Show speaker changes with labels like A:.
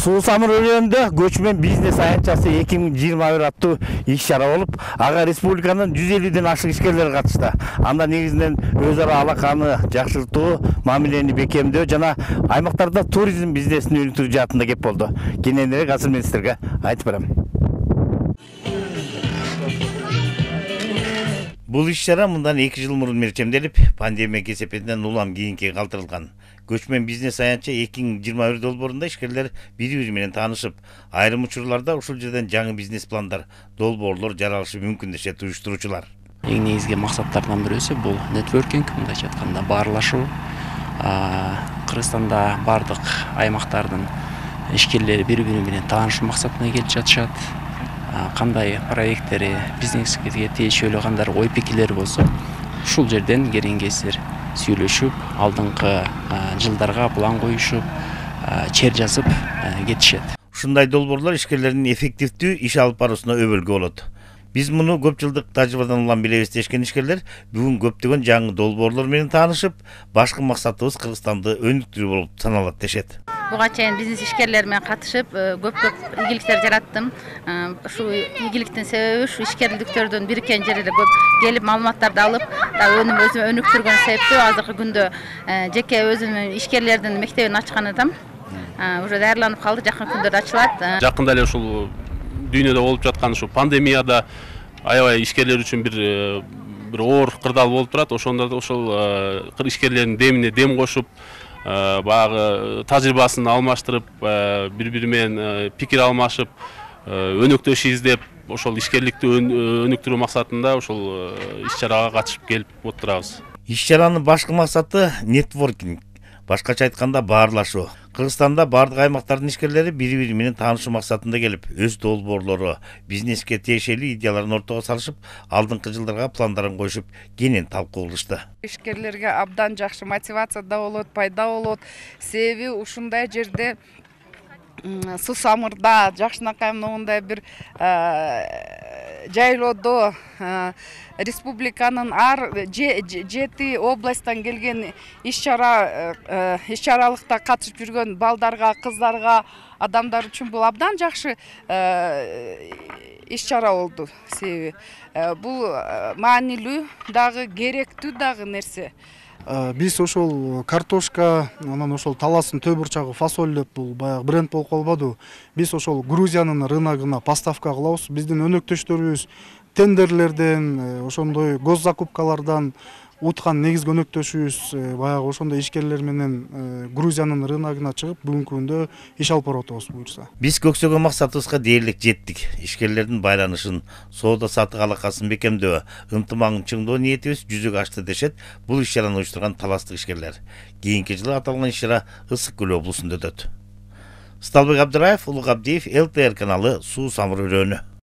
A: Суу Самыр өрөөнүндө көчмөн бизнес аянтчасы 2021 аттуу иш-чара болуп, ага республиканын 150ден ашык ишкерлер катышты. Анда негизинен өз ара алаканы жакшыртуу, мамилени бекемдөө жана аймактарда туризм бизнесин өнүктүрүү жаатында кеп болду. Кененирээк азыр мен силерге айтып берем. Бул иш-чара мындан 2 жыл мурун мерчемделип, пандемия кесепетинен улам кийинке калтырылган. Көчмөн бизнес аянтча 2021 долбоорунда ишкерлер бири-бири менен таанышып, айрым учурларда ушул жерден жаңы бизнес пландар, долбоорлор жаралышы мүмкүн дешет уюштуруучулар.
B: Эң негизги максаттардан бирөөсү бул нетворкинг, мындайча айтканда баарлашуу. Кыргызстанда бардык аймактардын ишкерлери бири-бири менен таанышуу максатына келип жатышат. Кандай проекттери, бизнеске тиешелүү кандай ой пикирлери болсо, ушул жерден кереңгесир сүйлөшүп, алдыңкы жылдарга план коюшуп, чер жазып кетишет.
A: Ушундай долбоорлор ишкерлердин эффективдүү иш алып баруусуна өбөлгө болот. Биз муну көп жылдык тажрыйбадан улам билебиз дешкен ишкерлер бүгүн көптөгөн жаңы долбоорлор менен таанышып, башкы максатыбыз Кыргызстанды өнүктүрүү болуп саналат дешет.
C: Буга чейин бизнес ишкерлер менен катышып, көп ийгиликтер жараттым. Ушу ийгиликтин себеби ушу ишкерликтөрдөн бириккен жерге көп келип маалыматтарды алып, өнүм өзүм өнүктүргөн себептүү азыркы күндө жеке өзүмдүн ишкерлердин мектебин ачкан адам. Уже даярданып калды, жакын күндөрдө ачылат.
D: Жакында эле ушул дүйнөдө болуп жаткан ушу пандемияда аябай ишкерлер үчүн бир оор кырдаал болуп турат. Ошондо ошол ишкерлердин демине дем кошуп, баягы тажрыйбасын алмаштырып, бири-бири менен пикир алмашып, өнөктөш издеп, ошол ишкерликти өнүктүрүү максатында ошол иш-чарага катышып келип отурабыз.
A: Иш-чаранын башкы максаты нетворкинг, башкача айтканда баарлашуу. Кыргызстанда бардык аймактардын ишкерлери бири-бири менен таанышуу максатында келип, өз долбоорлору, бизнеске тиешелүү идеяларын ортого салышып, алдыңкы жылдарга пландарын коюшуп, кенен талкуу кылышты.
E: Ишкерлерге абдан жакшы мотивация да болот, пайда болот. Себеби ушундай жерде Суу Самырда, жакшынакай мындай бир жайлоодо республиканын ар 7 областтан келген иш-чаралыкта катышып жүргөн балдарга, кыздарга, адамдар үчүн бул абдан жакшы иш-чара болду. Себеби бул маанилүү дагы, керектүү дагы нерсе.
F: Биз ошол картошка, анан ошол таластын төп бурчагы фасоль деп бул баягы бренд болуп калбадыбы. Биз ошол Грузиянын рыногуна поставка кылабыз. Биздин өнөктөштөрүбүз тендерлерден, ошондой госзакупкалардан уткан негизги өнөктөшүбүз баягы ошондой ишкерлер менен Грузиянын рыногуна чыгып, бүгүнкү күндө иш алып барып атабыз буюрса.
A: Биз көксөгөн максатыбызга дээрлик жеттик. Ишкерлердин байланышын, соода сатык алакасын бекемдөө, ынтымагын чыңдоо ниетибиз жүзөгө ашты дешет бул иш-чараны уюштурган таластык ишкерлер. Кийинки жылы аталган иш-чара Ысык Көл облусунда өтөт. Сталбек Абдыраев, Улук Абдиев, ЛТР каналы, Суу Самыр өрөөнү.